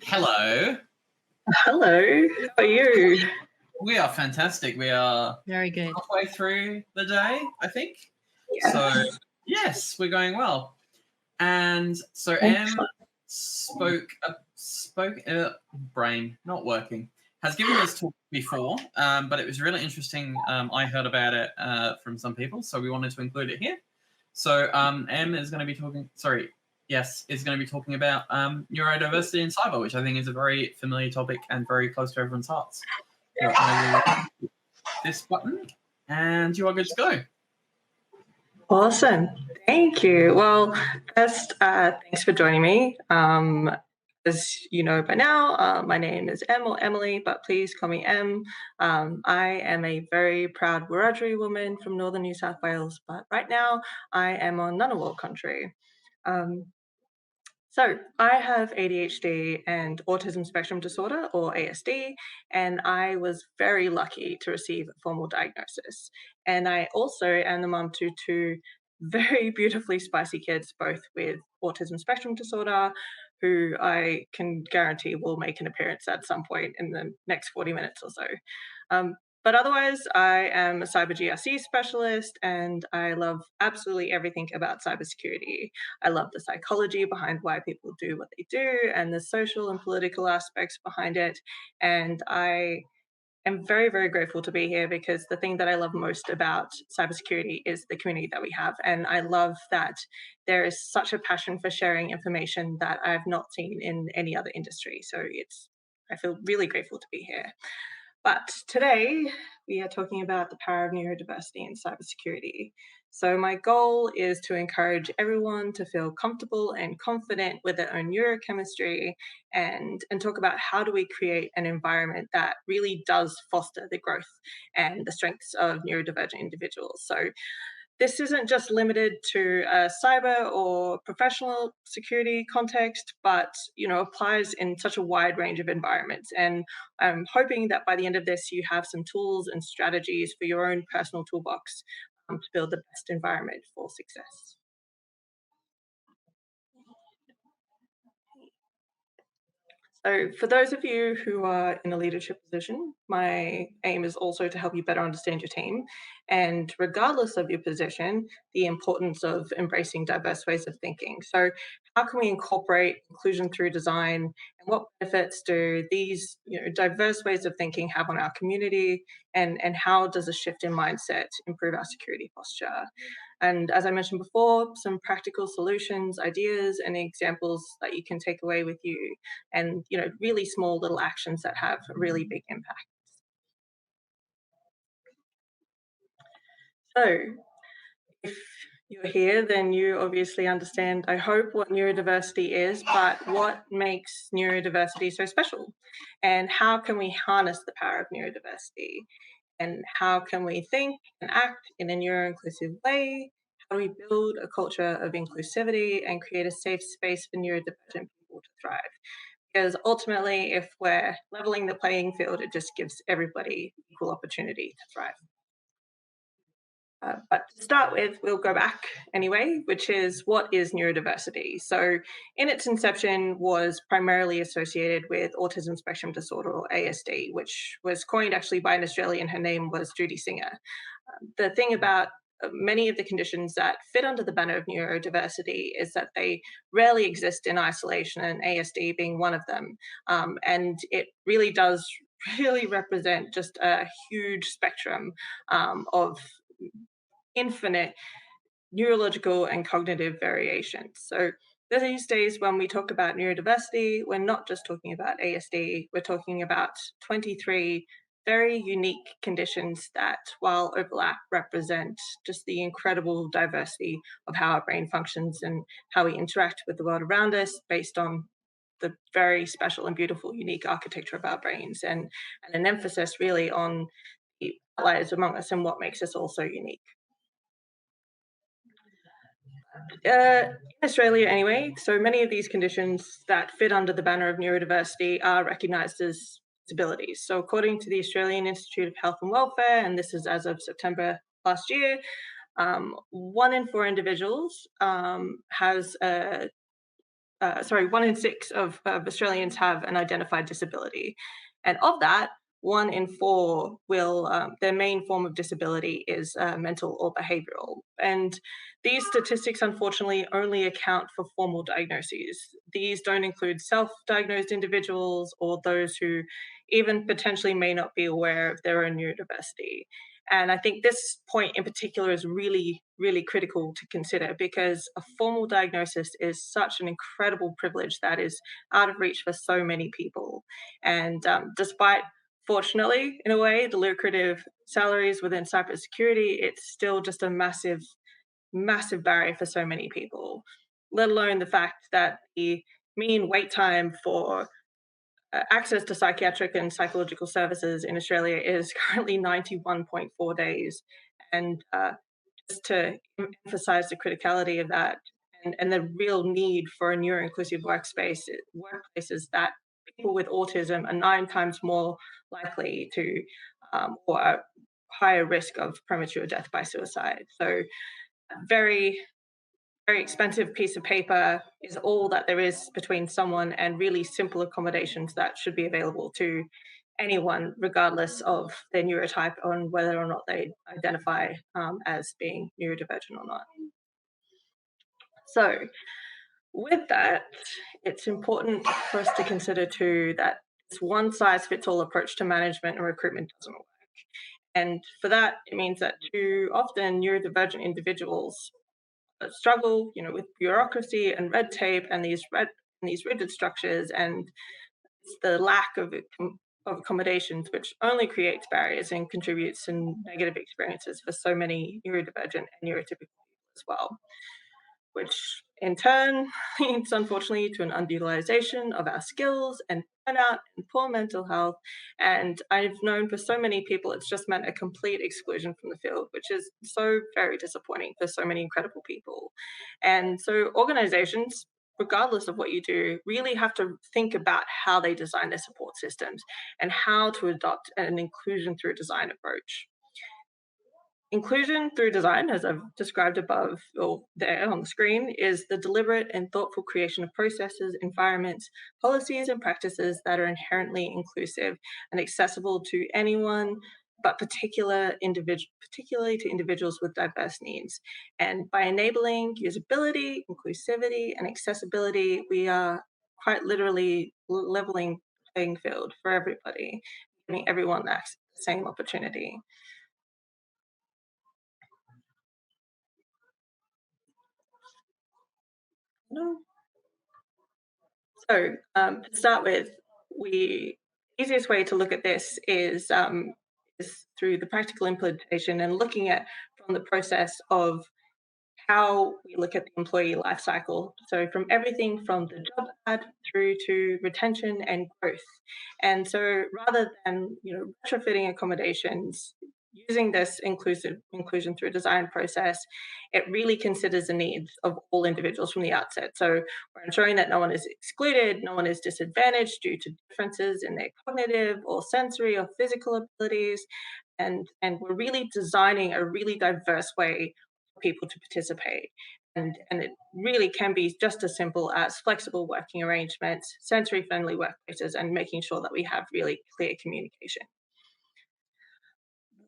Hello. Hello, how are you? We are fantastic. We are Very good. halfway through the day, I think. Yes. So, yes, we're going well. And so Em brain not working, has given this talk before, but it was really interesting. I heard about it from some people, so we wanted to include it here. So Em is going to be talking, is going to be talking about neurodiversity in cyber, which I think is a very familiar topic and very close to everyone's hearts. So I will hit this button, and you are good to go. Awesome, thank you. Well, first, thanks for joining me. As you know by now, my name is Em or Emily, but please call me Em. I am a very proud Wiradjuri woman from northern New South Wales, but right now I am on Ngunnawal country. So I have ADHD and autism spectrum disorder, or ASD, and I was very lucky to receive a formal diagnosis. And I also am the mum to two very beautifully spicy kids, both with autism spectrum disorder, who I can guarantee will make an appearance at some point in the next 40 minutes or so. But otherwise, I am a cyber GRC specialist, and I love absolutely everything about cybersecurity. I love the psychology behind why people do what they do and the social and political aspects behind it. And I am very, very grateful to be here because the thing that I love most about cybersecurity is the community that we have. And I love that there is such a passion for sharing information that I have not seen in any other industry. So I feel really grateful to be here. But today we are talking about the power of neurodiversity in cybersecurity. So my goal is to encourage everyone to feel comfortable and confident with their own neurochemistry and talk about how do we create an environment that really does foster the growth and the strengths of neurodivergent individuals. So this isn't just limited to a cyber or professional security context, but applies in such a wide range of environments. And I'm hoping that by the end of this, you have some tools and strategies for your own personal toolbox to build the best environment for success. So for those of you who are in a leadership position, my aim is also to help you better understand your team. And regardless of your position, the importance of embracing diverse ways of thinking. So how can we incorporate inclusion through design, and what benefits do these diverse ways of thinking have on our community, and how does a shift in mindset improve our security posture? And as I mentioned before, some practical solutions, ideas, and examples that you can take away with you, and really small little actions that have a really big impact. So if you're here, then you obviously understand, I hope, what neurodiversity is, but what makes neurodiversity so special? And how can we harness the power of neurodiversity? And how can we think and act in a neuro-inclusive way? How do we build a culture of inclusivity and create a safe space for neurodivergent people to thrive? Because ultimately, if we're leveling the playing field, it just gives everybody equal opportunity to thrive. But to start with, we'll go back anyway, which is, what is neurodiversity? So in its inception was primarily associated with autism spectrum disorder, or ASD, which was coined actually by an Australian. Her name was Judy Singer. The thing about many of the conditions that fit under the banner of neurodiversity is that they rarely exist in isolation, and ASD being one of them. And it really does represent just a huge spectrum of infinite neurological and cognitive variations. So these days, when we talk about neurodiversity, we're not just talking about ASD, we're talking about 23 very unique conditions that, while overlap, represent just the incredible diversity of how our brain functions and how we interact with the world around us based on the very special and beautiful, unique architecture of our brains, and an emphasis really on the outliers among us and what makes us all so unique. In Australia anyway, so many of these conditions that fit under the banner of neurodiversity are recognised as disabilities. So according to the Australian Institute of Health and Welfare, and this is as of September last year, 1 in 4 individuals has a 1 in 6 of Australians have an identified disability, and of that, 1 in 4 will their main form of disability is mental or behavioural. And these statistics, unfortunately, only account for formal diagnoses. These don't include self-diagnosed individuals or those who even potentially may not be aware of their own neurodiversity. And I think this point in particular is really, really critical to consider because a formal diagnosis is such an incredible privilege that is out of reach for so many people. And despite, fortunately, in a way, the lucrative salaries within cybersecurity, it's still just a massive, massive barrier for so many people, let alone the fact that the mean wait time for access to psychiatric and psychological services in Australia is currently 91.4 days. And just to emphasize the criticality of that and the real need for a neuro-inclusive workplaces that people with autism are 9 times more likely to or are higher risk of premature death by suicide. So very very expensive piece of paper is all that there is between someone and really simple accommodations that should be available to anyone, regardless of their neurotype, on whether or not they identify as being neurodivergent or not. So, with that, it's important for us to consider too that this one size fits all approach to management and recruitment doesn't work. And for that, it means that too often neurodivergent individuals struggle, with bureaucracy and red tape and these rigid structures and the lack of accommodations, which only creates barriers and contributes to negative experiences for so many neurodivergent and neurotypical people as well, which in turn leads, unfortunately, to an underutilization of our skills and burnout and poor mental health. And I've known for so many people, it's just meant a complete exclusion from the field, which is so very disappointing for so many incredible people. And so organizations, regardless of what you do, really have to think about how they design their support systems and how to adopt an inclusion through design approach. Inclusion through design, as I've described above or there on the screen, is the deliberate and thoughtful creation of processes, environments, policies, and practices that are inherently inclusive and accessible to anyone, but particularly to individuals with diverse needs. And by enabling usability, inclusivity, and accessibility, we are quite literally leveling the playing field for everybody, giving everyone the same opportunity. No. So, to start with, we easiest way to look at this is through the practical implementation and looking at from the process of how we look at the employee life cycle. So from everything from the job ad through to retention and growth. And so rather than retrofitting accommodations, using this inclusion through design process, it really considers the needs of all individuals from the outset. So we're ensuring that no one is excluded, no one is disadvantaged due to differences in their cognitive or sensory or physical abilities. And we're really designing a really diverse way people to participate. And it really can be just as simple as flexible working arrangements, sensory friendly workplaces, and making sure that we have really clear communication.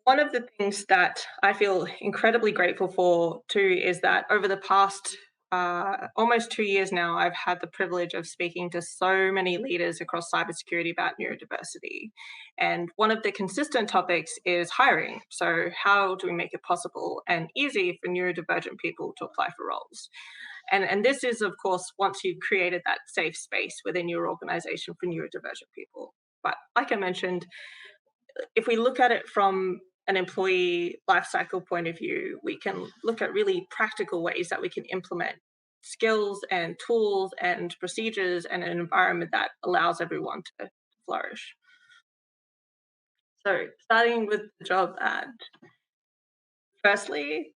One of the things that I feel incredibly grateful for too is that over the past almost 2 years now, I've had the privilege of speaking to so many leaders across cybersecurity about neurodiversity. And one of the consistent topics is hiring. So, how do we make it possible and easy for neurodivergent people to apply for roles? And this is, of course, once you've created that safe space within your organization for neurodivergent people. But like I mentioned, if we look at it from an employee life cycle point of view, we can look at really practical ways that we can implement skills and tools and procedures and an environment that allows everyone to flourish. So, starting with the job ad, firstly,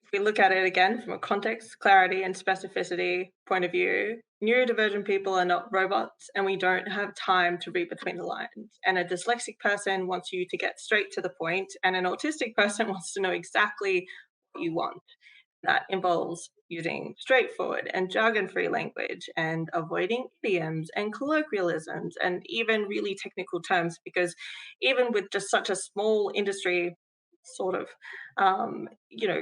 if we look at it again from a context, clarity, and specificity point of view, neurodivergent people are not robots and we don't have time to read between the lines. And a dyslexic person wants you to get straight to the point, and an autistic person wants to know exactly what you want. that involves using straightforward and jargon-free language and avoiding idioms and colloquialisms and even really technical terms, because even with just such a small industry sort of you know,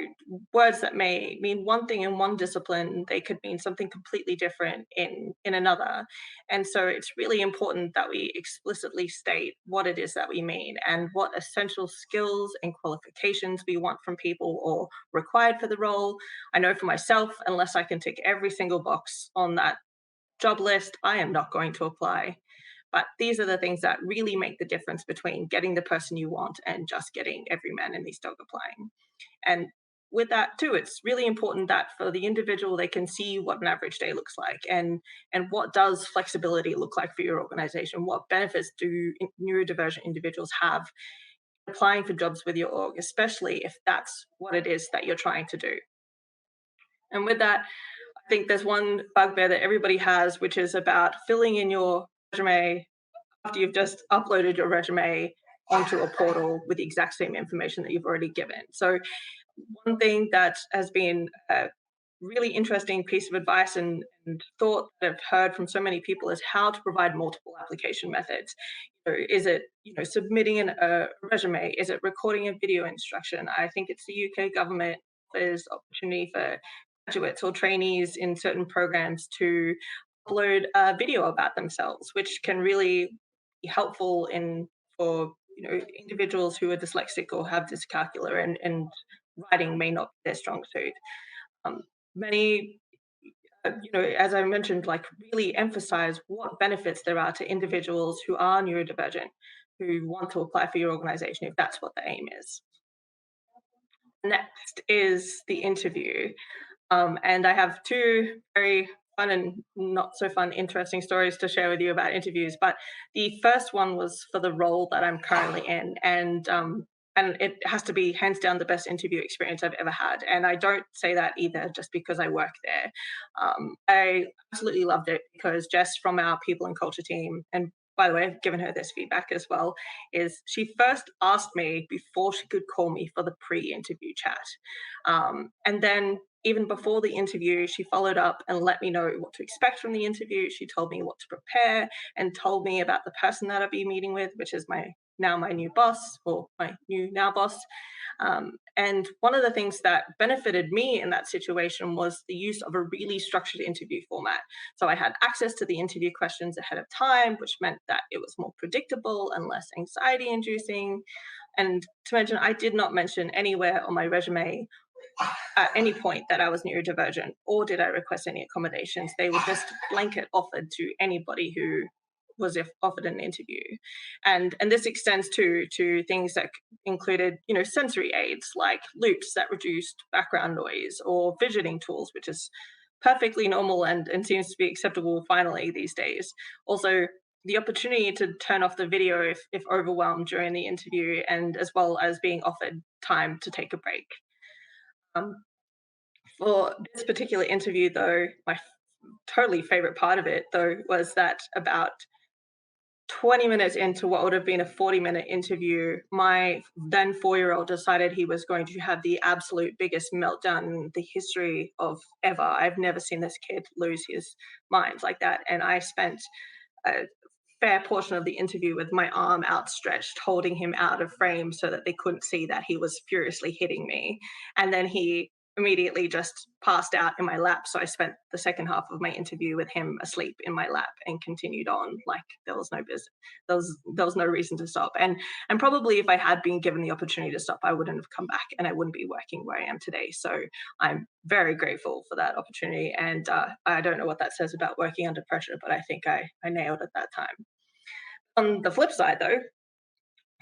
words that may mean one thing in one discipline, they could mean something completely different in another. And so it's really important that we explicitly state what it is that we mean and what essential skills and qualifications we want from people or required for the role. I know for myself, unless I can tick every single box on that job list, I am not going to apply. But these are the things that really make the difference between getting the person you want and just getting every man and his dog applying. And with that too, it's really important that for the individual, they can see what an average day looks like, and what does flexibility look like for your organization. What benefits do neurodivergent individuals have applying for jobs with your org, especially if that's what it is that you're trying to do. And with that, I think there's one bugbear that everybody has, which is about filling in your resume after you've just uploaded your resume onto a portal with the exact same information that you've already given. So one thing that has been a really interesting piece of advice and thought that I've heard from so many people is how to provide multiple application methods. Is it, submitting a resume? Is it recording a video instruction? I think it's the UK government offers opportunity for graduates or trainees in certain programs to upload a video about themselves, which can really be helpful in for individuals who are dyslexic or have dyscalculia, and writing may not be their strong suit. Um, Many, as I mentioned, like really emphasize what benefits there are to individuals who are neurodivergent, who want to apply for your organization if that's what the aim is. Next is the interview. And I have two very fun and not so fun, interesting stories to share with you about interviews. But the first one was for the role that I'm currently in, and it has to be hands down the best interview experience I've ever had. And I don't say that either just because I work there. I absolutely loved it because Jess from our people and culture team, and by the way, I've given her this feedback as well, is she first asked me before she could call me for the pre-interview chat. And then even before the interview, she followed up and let me know what to expect from the interview. She told me what to prepare and told me about the person that I'll be meeting with, which is my new boss, or my new now boss. And one of the things that benefited me in that situation was the use of a really structured interview format. So I had access to the interview questions ahead of time, which meant that it was more predictable and less anxiety inducing. And to mention, I did not mention anywhere on my resume at any point that I was neurodivergent, or did I request any accommodations. They were just blanket offered to anybody who was if offered an interview. And this extends to things that included, sensory aids like loops that reduced background noise, or fidgeting tools, which is perfectly normal and seems to be acceptable finally these days. Also, the opportunity to turn off the video if overwhelmed during the interview, and as well as being offered time to take a break. Um, for this particular interview, though, my totally favorite part of it, though, was that about 20 minutes into what would have been a 40-minute interview, my then 4-year-old decided he was going to have the absolute biggest meltdown in the history of ever. I've never seen this kid lose his mind like that. And I spent a fair portion of the interview with my arm outstretched, holding him out of frame so that they couldn't see that he was furiously hitting me. And then he immediately just passed out in my lap. So I spent the second half of my interview with him asleep in my lap and continued on like there was no business. There was no reason to stop. And probably if I had been given the opportunity to stop, I wouldn't have come back and I wouldn't be working where I am today. So I'm very grateful for that opportunity. And I don't know what that says about working under pressure, but I think I nailed it that time. On the flip side, though,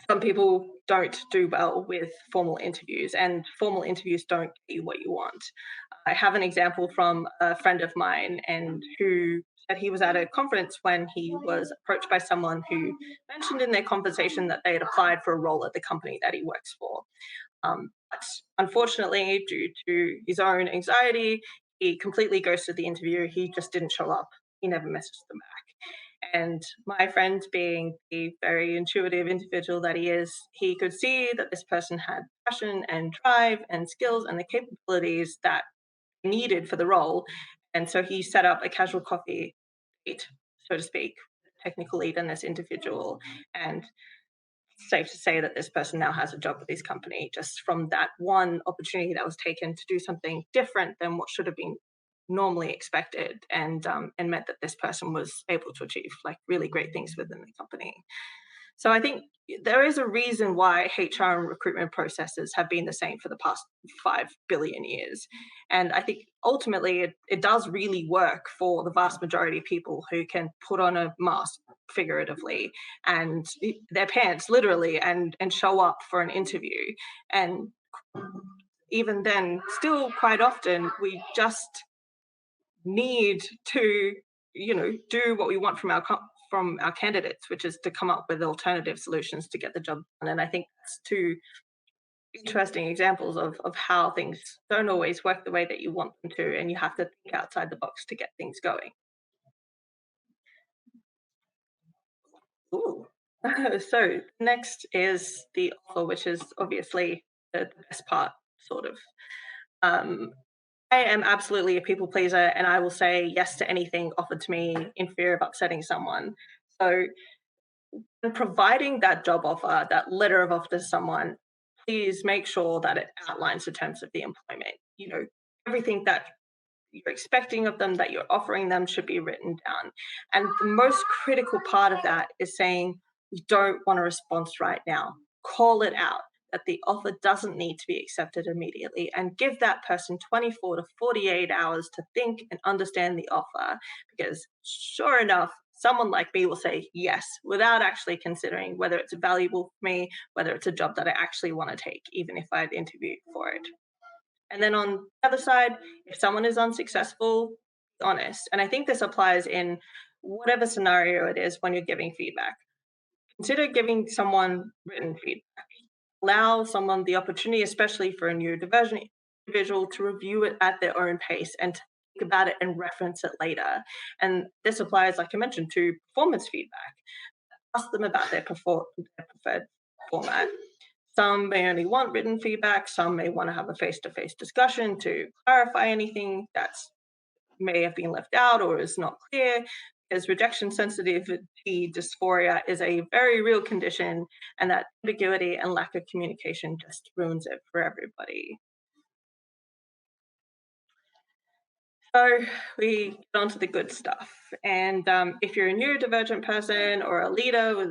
some people don't do well with formal interviews, and formal interviews don't get you what you want. I have an example from a friend of mine, and who said he was at a conference when he was approached by someone who mentioned in their conversation that they had applied for a role at the company that he works for. But unfortunately, due to his own anxiety, he completely ghosted the interview. He just didn't show up. He never messaged them back. And my friend, being the very intuitive individual that he is, he could see that this person had passion and drive and skills and the capabilities that needed for the role. And so he set up a casual coffee date, so to speak, technical lead in this individual. And safe to say that this person now has a job with this company just from that one opportunity that was taken to do something different than what should have been normally expected, and meant that this person was able to achieve like really great things within the company. So I think there is a reason why HR and recruitment processes have been the same for the past 5 billion years. And I think ultimately it does really work for the vast majority of people who can put on a mask figuratively and their pants literally and show up for an interview. And even then, still quite often we just need to, do what we want from our candidates, which is to come up with alternative solutions to get the job done. And I think that's two interesting examples of how things don't always work the way that you want them to, and you have to think outside the box to get things going. Ooh. So next is the offer, which is obviously the best part, sort of. Um, I am absolutely a people pleaser, and I will say yes to anything offered to me in fear of upsetting someone. So, when providing that job offer, that letter of offer to someone, please make sure that it outlines the terms of the employment. Everything that you're expecting of them, that you're offering them, should be written down. And the most critical part of that is saying, we don't want a response right now. Call it out that the offer doesn't need to be accepted immediately, and give that person 24 to 48 hours to think and understand the offer. Because sure enough, someone like me will say yes without actually considering whether it's valuable for me, whether it's a job that I actually want to take, even if I'd interviewed for it. And then on the other side, if someone is unsuccessful, be honest. And I think this applies in whatever scenario it is when you're giving feedback. Consider giving someone written feedback. Allow someone the opportunity, especially for a neurodivergent individual, to review it at their own pace and to think about it and reference it later. And this applies, like I mentioned, to performance feedback. Ask them about their preferred format. Some may only want written feedback, some may want to have a face to face discussion to clarify anything that's may have been left out or is not clear, because rejection sensitivity dysphoria is a very real condition, and that ambiguity and lack of communication just ruins it for everybody. So we get on to the good stuff. And if you're a neurodivergent person or a leader with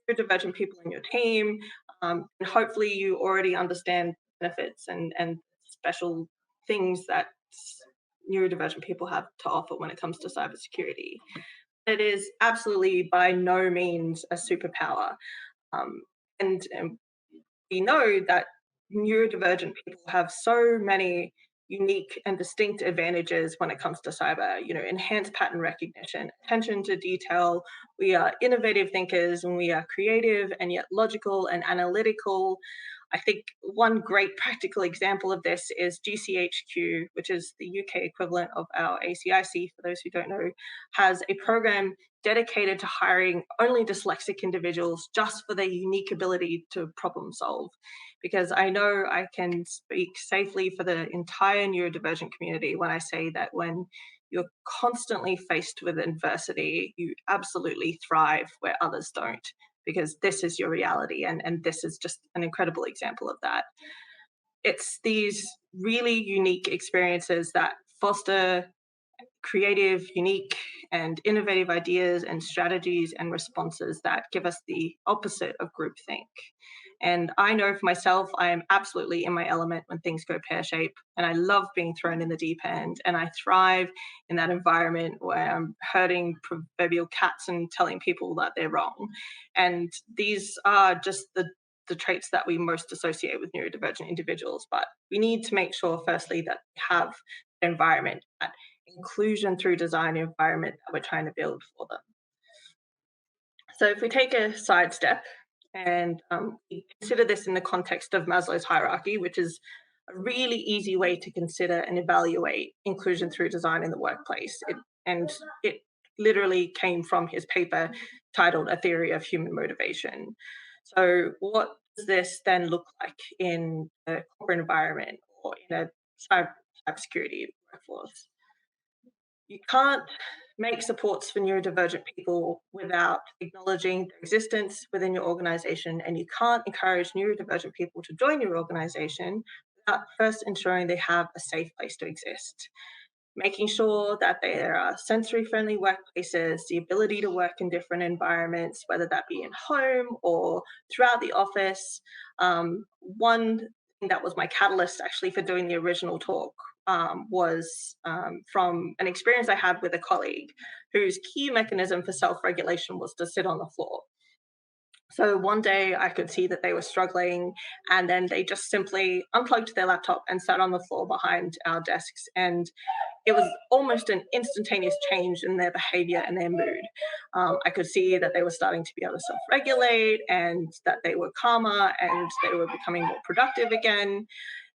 neurodivergent people in your team, and hopefully you already understand benefits and special things that neurodivergent people have to offer when it comes to cybersecurity. It is absolutely by no means a superpower. Um, and we know that neurodivergent people have so many unique and distinct advantages when it comes to cyber. Enhanced pattern recognition, attention to detail. We are innovative thinkers, and we are creative and yet logical and analytical. I think one great practical example of this is GCHQ, which is the UK equivalent of our ACIC, for those who don't know, has a program dedicated to hiring only dyslexic individuals just for their unique ability to problem solve. Because I know I can speak safely for the entire neurodivergent community when I say that when you're constantly faced with adversity, you absolutely thrive where others don't, because this is your reality. And this is just an incredible example of that. It's these really unique experiences that foster creative, unique, and innovative ideas and strategies and responses that give us the opposite of groupthink. And I know for myself, I am absolutely in my element when things go pear shaped. And I love being thrown in the deep end. And I thrive in that environment where I'm herding proverbial cats and telling people that they're wrong. And these are just the traits that we most associate with neurodivergent individuals. But we need to make sure, firstly, that we have an environment, that inclusion through design environment that we're trying to build for them. So if we take a sidestep and we consider this in the context of Maslow's hierarchy, which is a really easy way to consider and evaluate inclusion through design in the workplace. It literally came from his paper titled A Theory of Human Motivation. So what does this then look like in a corporate environment or in a cybersecurity workforce. You can't make supports for neurodivergent people without acknowledging their existence within your organization, and you can't encourage neurodivergent people to join your organization without first ensuring they have a safe place to exist. Making sure that there are sensory friendly workplaces, the ability to work in different environments, whether that be in home or throughout the office. One thing that was my catalyst actually for doing the original talk was from an experience I had with a colleague whose key mechanism for self regulation was to sit on the floor. So one day I could see that they were struggling, and then they just simply unplugged their laptop and sat on the floor behind our desks. And it was almost an instantaneous change in their behavior and their mood. I could see that they were starting to be able to self regulate and that they were calmer and they were becoming more productive again.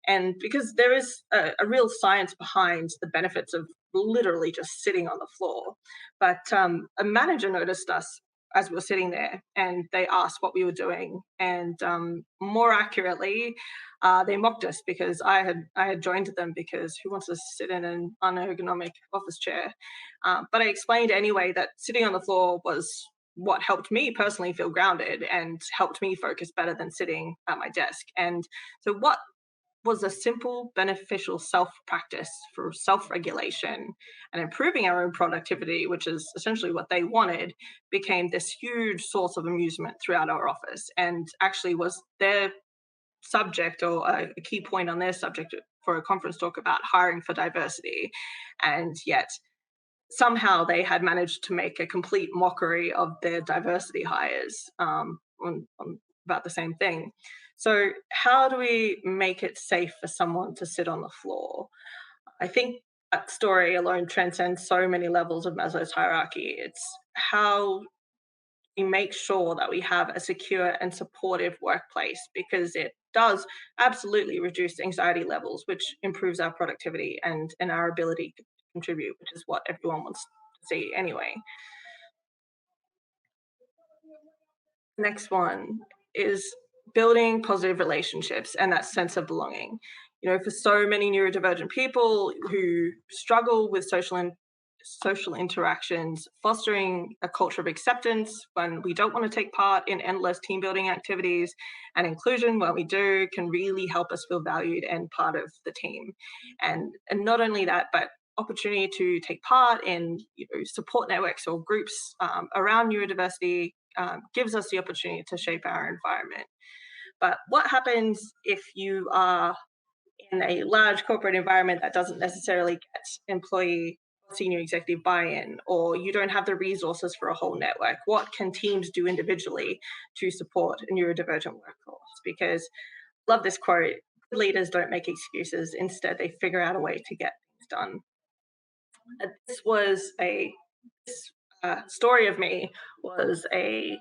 And because there is a real science behind the benefits of literally just sitting on the floor. But a manager noticed us as we were sitting there, and they asked what we were doing. And more accurately, they mocked us because I had joined them because who wants to sit in an unergonomic office chair? But I explained anyway that sitting on the floor was what helped me personally feel grounded and helped me focus better than sitting at my desk. And so what was a simple, beneficial self practice for self regulation and improving our own productivity, which is essentially what they wanted, became this huge source of amusement throughout our office and actually was their subject or a key point on their subject for a conference talk about hiring for diversity. And yet, somehow they had managed to make a complete mockery of their diversity hires on about the same thing. So, how do we make it safe for someone to sit on the floor? I think that story alone transcends so many levels of Maslow's hierarchy. It's how we make sure that we have a secure and supportive workplace because it does absolutely reduce anxiety levels, which improves our productivity and our ability to contribute, which is what everyone wants to see anyway. Next one is building positive relationships and that sense of belonging. You know, for so many neurodivergent people who struggle with social interactions, fostering a culture of acceptance when we don't want to take part in endless team building activities, and inclusion when we do can really help us feel valued and part of the team. And not only that, but opportunity to take part in support networks or groups around neurodiversity gives us the opportunity to shape our environment. But what happens if you are in a large corporate environment that doesn't necessarily get employee or senior executive buy-in, or you don't have the resources for a whole network? What can teams do individually to support a neurodivergent workforce? Because love this quote: good leaders don't make excuses, instead they figure out a way to get things done. This was a this story of me was a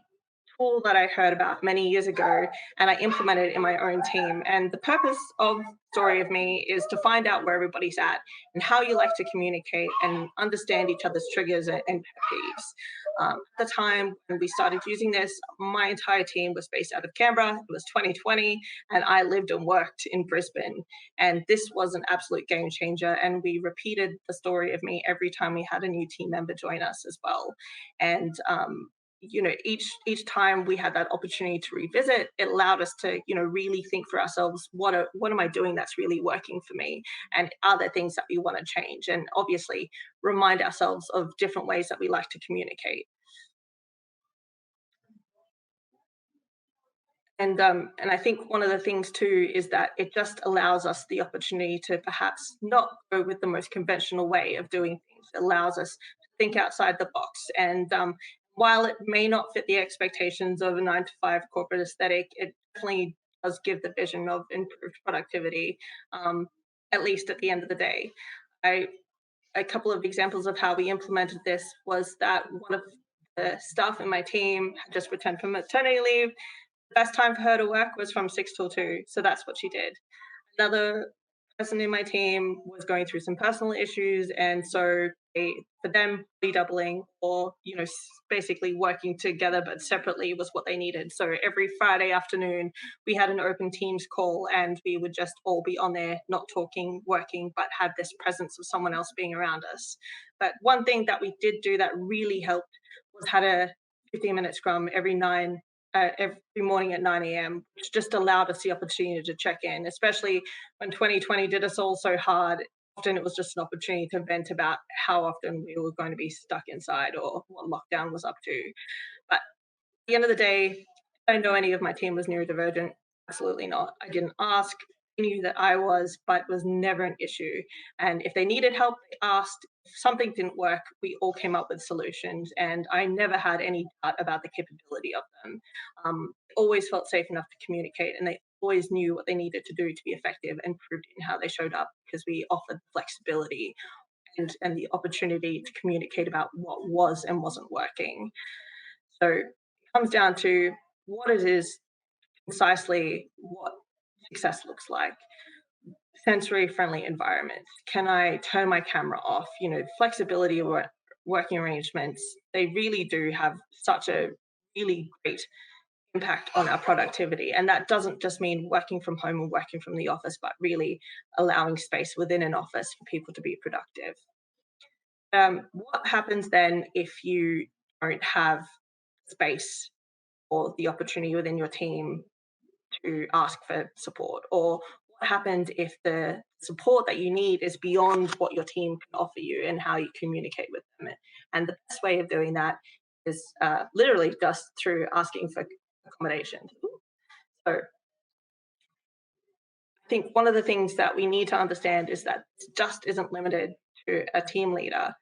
tool that I heard about many years ago and I implemented in my own team. And the purpose of Story of Me is to find out where everybody's at and how you like to communicate and understand each other's triggers and pet peeves. At the time when we started using this, my entire team was based out of Canberra. It was 2020, and I lived and worked in Brisbane. And this was an absolute game changer. And we repeated the Story of Me every time we had a new team member join us as well. And each time we had that opportunity to revisit, it allowed us to really think for ourselves, what am I doing that's really working for me, and are there things that we want to change, and obviously remind ourselves of different ways that we like to communicate. And I think one of the things too is that it just allows us the opportunity to perhaps not go with the most conventional way of doing things. It allows us to think outside the box. And while it may not fit the expectations of a 9 to 5 corporate aesthetic, it definitely does give the vision of improved productivity, at least at the end of the day. I A couple of examples of how we implemented this was that one of the staff in my team had just returned from maternity leave. The best time for her to work was from 6 till 2, so that's what she did. Another person in my team was going through some personal issues, and so for them, redoubling or basically working together but separately was what they needed. So every Friday afternoon, we had an open Teams call, and we would just all be on there, not talking, working, but had this presence of someone else being around us. But one thing that we did do that really helped was had a 15-minute scrum every morning at 9 a.m., which just allowed us the opportunity to check in, especially when 2020 did us all so hard. Often it was just an opportunity to vent about how often we were going to be stuck inside or what lockdown was up to. But at the end of the day, I don't know any of my team was neurodivergent. Absolutely not. I didn't ask. They knew that I was, but it was never an issue. And if they needed help, they asked. If something didn't work, we all came up with solutions. And I never had any doubt about the capability of them. Always felt safe enough to communicate, and they always knew what they needed to do to be effective, and proved in how they showed up because we offered flexibility and the opportunity to communicate about what was and wasn't working. So it comes down to what it is precisely what success looks like. Sensory friendly environments. Can I turn my camera off? Flexibility working arrangements, they really do have such a really great impact on our productivity. And that doesn't just mean working from home or working from the office, but really allowing space within an office for people to be productive. What happens then if you don't have space or the opportunity within your team to ask for support? Or what happens if the support that you need is beyond what your team can offer you and how you communicate with them? And the best way of doing that is literally just through asking for accommodations. So I think one of the things that we need to understand is that it just isn't limited to a team leader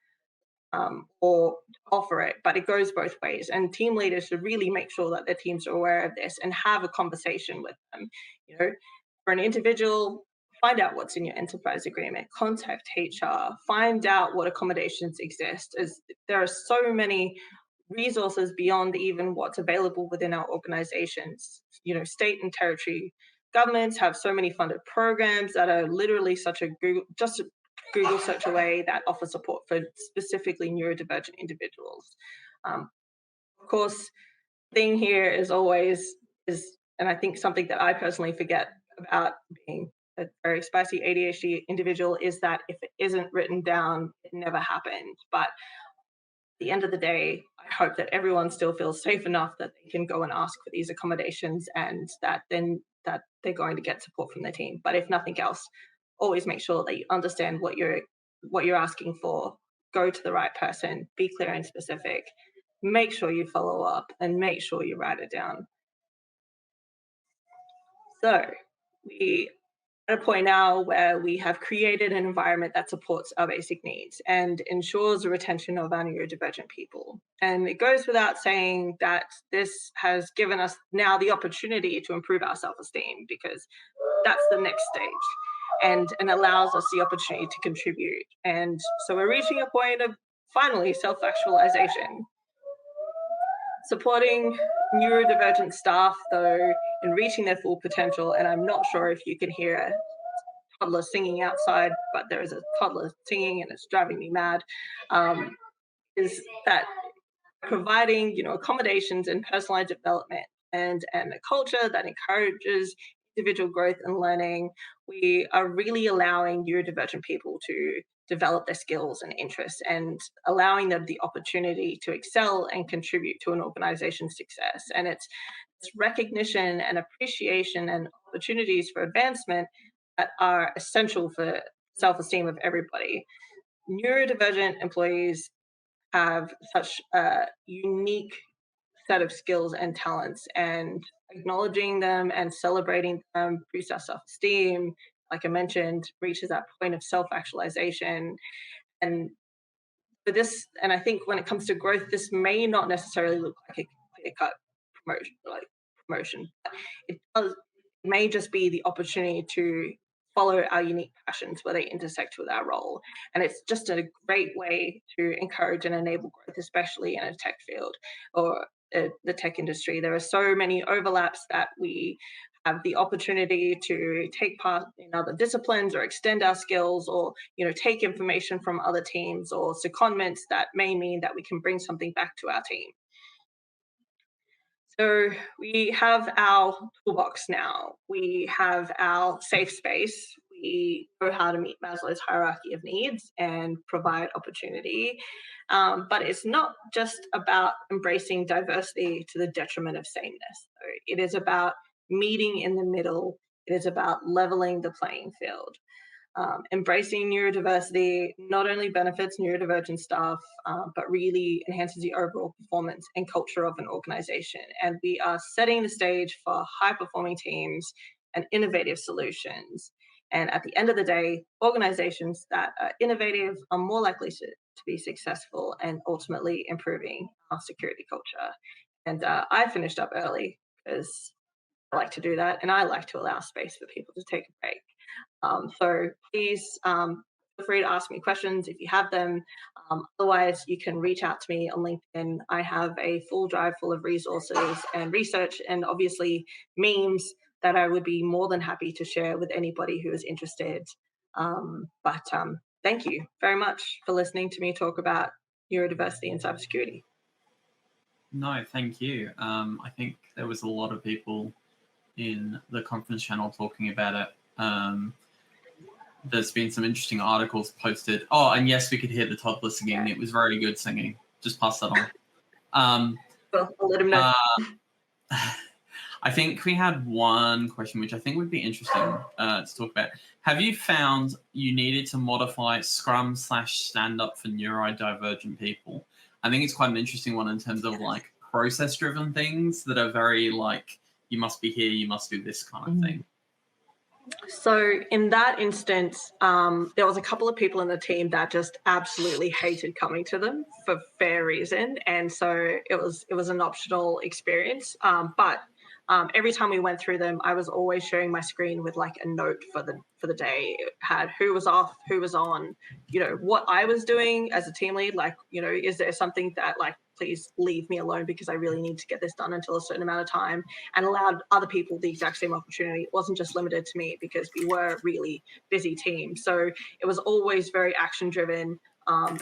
or offer it, but it goes both ways. And team leaders should really make sure that their teams are aware of this and have a conversation with them. For an individual, find out what's in your enterprise agreement, contact HR, find out what accommodations exist, as there are so many resources beyond even what's available within our organizations. State and territory governments have so many funded programs that are literally such a Google search away that offer support for specifically neurodivergent individuals. Of course, the thing here is always and I think something that I personally forget about being a very spicy ADHD individual is that if it isn't written down, it never happened. But the end of the day, I hope that everyone still feels safe enough that they can go and ask for these accommodations, and that they're going to get support from their team. But if nothing else, always make sure that you understand what you're asking for. Go to the right person, be clear and specific, make sure you follow up, and make sure you write it down. So we at a point now where we have created an environment that supports our basic needs and ensures the retention of our neurodivergent people. And it goes without saying that this has given us now the opportunity to improve our self-esteem, because that's the next stage, and allows us the opportunity to contribute. And so we're reaching a point of finally self-actualization. Supporting neurodivergent staff, though, in reaching their full potential, and I'm not sure if you can hear a toddler singing outside, but there is a toddler singing and it's driving me mad, is that providing accommodations and personalized development and a culture that encourages individual growth and learning, we are really allowing neurodivergent people to develop their skills and interests, and allowing them the opportunity to excel and contribute to an organization's success. And it's recognition and appreciation and opportunities for advancement that are essential for self-esteem of everybody. Neurodivergent employees have such a unique set of skills and talents, and acknowledging them and celebrating them boosts our self-esteem, like I mentioned, reaches that point of self-actualization. And for this, and I think when it comes to growth, this may not necessarily look like a clear-cut promotion. It may just be the opportunity to follow our unique passions where they intersect with our role. And it's just a great way to encourage and enable growth, especially in a tech field or the tech industry. There are so many overlaps that we have the opportunity to take part in other disciplines or extend our skills, or take information from other teams, or secondments that may mean that we can bring something back to our team. So we have our toolbox now. We have our safe space. We know how to meet Maslow's hierarchy of needs and provide opportunity. But it's not just about embracing diversity to the detriment of sameness. So it is about meeting in the middle. It is about leveling the playing field. Embracing neurodiversity not only benefits neurodivergent staff, but really enhances the overall performance and culture of an organization. And we are setting the stage for high-performing teams and innovative solutions. And at the end of the day, organizations that are innovative are more likely to be successful and ultimately improving our security culture. And I finished up early because I like to do that, and I like to allow space for people to take a break. So please feel free to ask me questions if you have them. Otherwise, you can reach out to me on LinkedIn. I have a full drive full of resources and research, and obviously memes that I would be more than happy to share with anybody who is interested. Thank you very much for listening to me talk about neurodiversity and cybersecurity. No, thank you. I think there was a lot of people in the conference channel talking about it. There's been some interesting articles posted. Oh, and yes, we could hear the toddler singing. It was very good singing. Just pass that on. Well, I'll let him know. I think we had one question, which I think would be interesting to talk about. Have you found you needed to modify Scrum/stand up for neurodivergent people? I think it's quite an interesting one in terms of like process-driven things that are very like, you must be here, you must do this kind of thing. So in that instance, there was a couple of people in the team that just absolutely hated coming to them for fair reason, and so it was an optional experience. But every time we went through them, I was always sharing my screen with like a note for the day. It had who was off, who was on, what I was doing as a team lead. Like, is there something that like, please leave me alone because I really need to get this done until a certain amount of time, and allowed other people the exact same opportunity. It wasn't just limited to me because we were a really busy team. So it was always very action driven,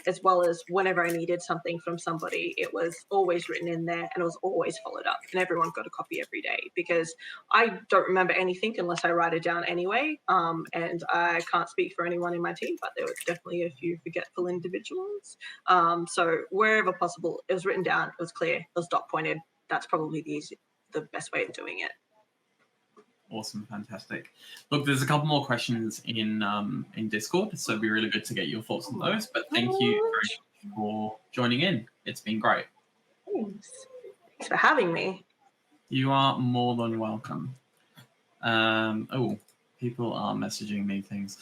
as well as whenever I needed something from somebody, it was always written in there and it was always followed up, and everyone got a copy every day because I don't remember anything unless I write it down anyway. And I can't speak for anyone in my team, but there were definitely a few forgetful individuals. So wherever possible, it was written down, it was clear, it was dot pointed. That's probably the best way of doing it. Awesome, fantastic. Look, there's a couple more questions in Discord, so it'd be really good to get your thoughts on those. But thank you very much for joining in. It's been great. Thanks for having me. You are more than welcome. Oh, people are messaging me things.